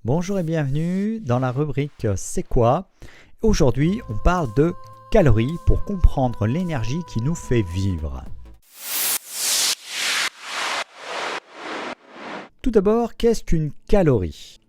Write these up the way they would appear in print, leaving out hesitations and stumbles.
Bonjour et bienvenue dans la rubrique C'est quoi? Aujourd'hui, on parle de calories pour comprendre l'énergie qui nous fait vivre. Tout d'abord, qu'est-ce qu'une calorie?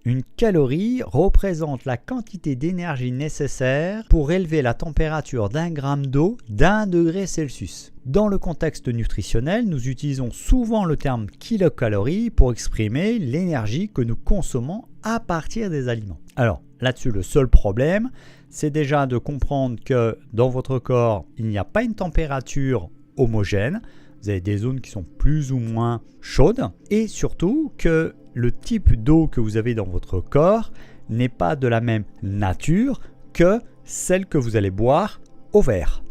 Une calorie représente la quantité d'énergie nécessaire pour élever la température d'un gramme d'eau d'1 degré Celsius. Dans le contexte nutritionnel, nous utilisons souvent le terme kilocalories pour exprimer l'énergie que nous consommons à partir des aliments. Alors là-dessus, le seul problème, c'est déjà de comprendre que dans votre corps, il n'y a pas une température homogène. Vous avez des zones qui sont plus ou moins chaudes et surtout que le type d'eau que vous avez dans votre corps n'est pas de la même nature que celle que vous allez boire au verre.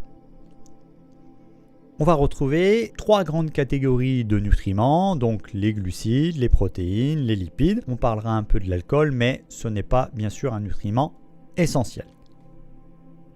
On va retrouver 3 grandes catégories de nutriments, donc les glucides, les protéines, les lipides. On parlera un peu de l'alcool, mais ce n'est pas bien sûr un nutriment essentiel.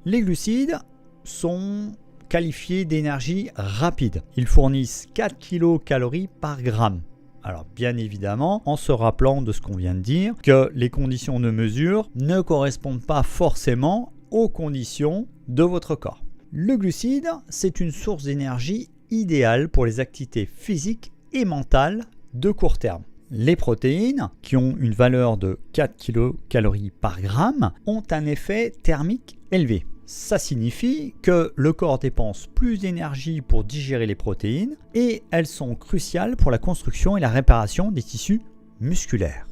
Les glucides sont qualifiés d'énergie rapide. Ils fournissent 4 kilocalories par gramme. Alors bien évidemment, en se rappelant de ce qu'on vient de dire, que les conditions de mesure ne correspondent pas forcément aux conditions de votre corps. Le glucide, c'est une source d'énergie idéale pour les activités physiques et mentales de court terme. Les protéines, qui ont une valeur de 4 kilocalories par gramme, ont un effet thermique élevé. Ça signifie que le corps dépense plus d'énergie pour digérer les protéines et elles sont cruciales pour la construction et la réparation des tissus musculaires.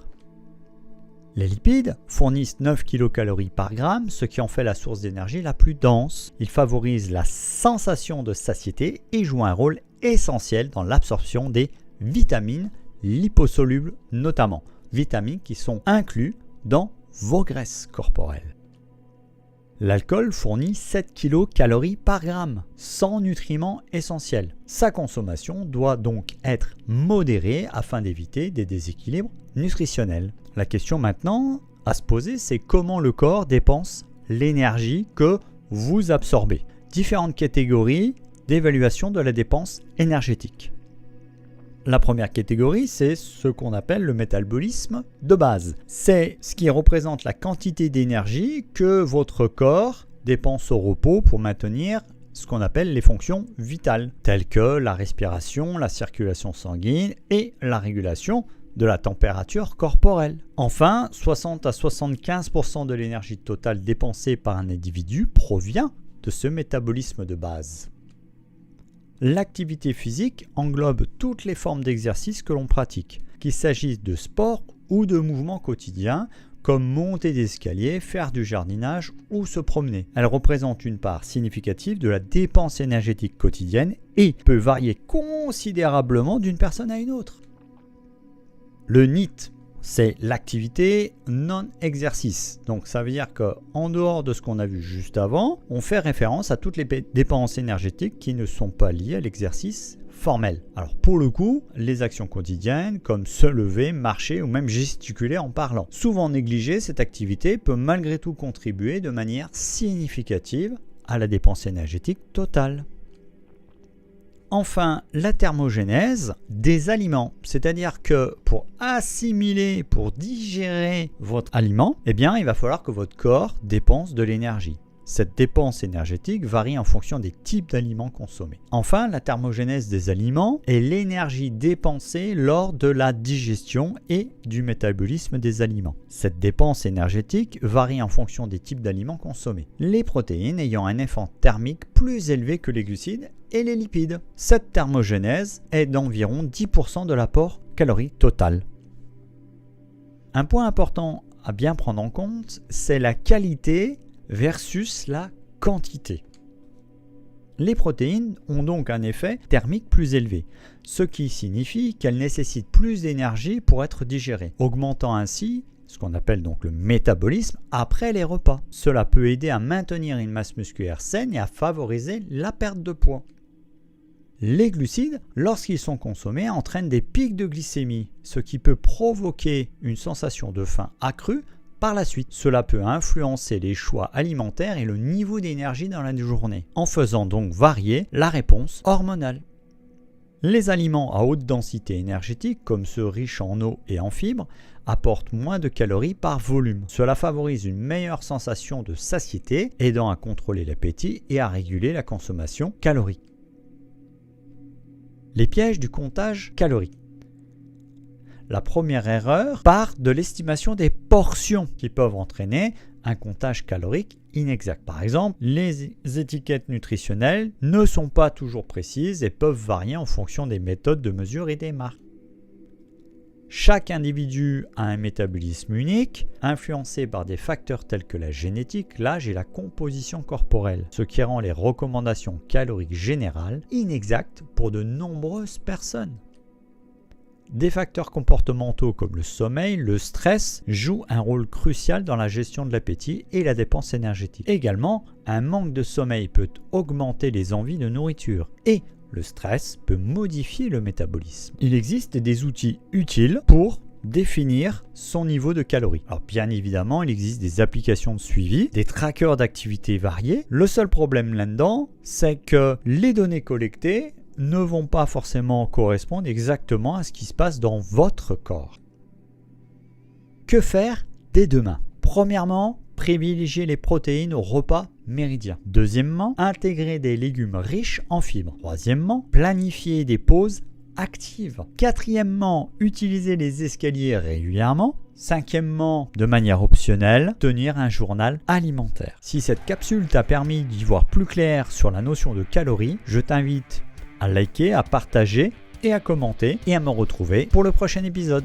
Les lipides fournissent 9 kilocalories par gramme, ce qui en fait la source d'énergie la plus dense. Ils favorisent la sensation de satiété et jouent un rôle essentiel dans l'absorption des vitamines liposolubles notamment, vitamines qui sont inclus dans vos graisses corporelles. L'alcool fournit 7 kilocalories par gramme, sans nutriments essentiels. Sa consommation doit donc être modérée afin d'éviter des déséquilibres nutritionnels. La question maintenant à se poser, c'est comment le corps dépense l'énergie que vous absorbez. Différentes catégories d'évaluation de la dépense énergétique. La première catégorie, c'est ce qu'on appelle le métabolisme de base. C'est ce qui représente la quantité d'énergie que votre corps dépense au repos pour maintenir ce qu'on appelle les fonctions vitales, telles que la respiration, la circulation sanguine et la régulation de la température corporelle. Enfin, 60 à 75% de l'énergie totale dépensée par un individu provient de ce métabolisme de base. L'activité physique englobe toutes les formes d'exercice que l'on pratique, qu'il s'agisse de sport ou de mouvements quotidiens, comme monter des escaliers, faire du jardinage ou se promener. Elle représente une part significative de la dépense énergétique quotidienne et peut varier considérablement d'une personne à une autre. Le NEAT, c'est l'activité non-exercice. Donc ça veut dire qu'en dehors de ce qu'on a vu juste avant, on fait référence à toutes les dépenses énergétiques qui ne sont pas liées à l'exercice formel. Alors pour le coup, les actions quotidiennes comme se lever, marcher ou même gesticuler en parlant. Souvent négligée, cette activité peut malgré tout contribuer de manière significative à la dépense énergétique totale. Enfin, la thermogénèse des aliments, c'est-à-dire que pour assimiler, pour digérer votre aliment, il va falloir que votre corps dépense de l'énergie. Cette dépense énergétique varie en fonction des types d'aliments consommés. Enfin, la thermogénèse des aliments est l'énergie dépensée lors de la digestion et du métabolisme des aliments. Cette dépense énergétique varie en fonction des types d'aliments consommés. Les protéines ayant un effort thermique plus élevé que les glucides et les lipides. Cette thermogénèse est d'environ 10% de l'apport calorique total. Un point important à bien prendre en compte, c'est la qualité versus la quantité. Les protéines ont donc un effet thermique plus élevé, ce qui signifie qu'elles nécessitent plus d'énergie pour être digérées, augmentant ainsi ce qu'on appelle donc le métabolisme après les repas. Cela peut aider à maintenir une masse musculaire saine et à favoriser la perte de poids. Les glucides, lorsqu'ils sont consommés, entraînent des pics de glycémie, ce qui peut provoquer une sensation de faim accrue par la suite. Cela peut influencer les choix alimentaires et le niveau d'énergie dans la journée, en faisant donc varier la réponse hormonale. Les aliments à haute densité énergétique, comme ceux riches en eau et en fibres, apportent moins de calories par volume. Cela favorise une meilleure sensation de satiété, aidant à contrôler l'appétit et à réguler la consommation calorique. Les pièges du comptage calorique. La première erreur part de l'estimation des portions qui peuvent entraîner un comptage calorique inexact. Par exemple, les étiquettes nutritionnelles ne sont pas toujours précises et peuvent varier en fonction des méthodes de mesure et des marques. Chaque individu a un métabolisme unique, influencé par des facteurs tels que la génétique, l'âge et la composition corporelle, ce qui rend les recommandations caloriques générales inexactes pour de nombreuses personnes. Des facteurs comportementaux comme le sommeil, le stress jouent un rôle crucial dans la gestion de l'appétit et la dépense énergétique. Également, un manque de sommeil peut augmenter les envies de nourriture et le stress peut modifier le métabolisme. Il existe des outils utiles pour définir son niveau de calories. Alors bien évidemment, il existe des applications de suivi, des trackers d'activités variées. Le seul problème là-dedans, c'est que les données collectées ne vont pas forcément correspondre exactement à ce qui se passe dans votre corps. Que faire dès demain ? Premièrement, privilégier les protéines au repas méridien. Deuxièmement, intégrer des légumes riches en fibres. Troisièmement, planifier des pauses actives. Quatrièmement, utiliser les escaliers régulièrement. Cinquièmement, de manière optionnelle, tenir un journal alimentaire. Si cette capsule t'a permis d'y voir plus clair sur la notion de calories, je t'invite à liker, à partager et à commenter et à me retrouver pour le prochain épisode.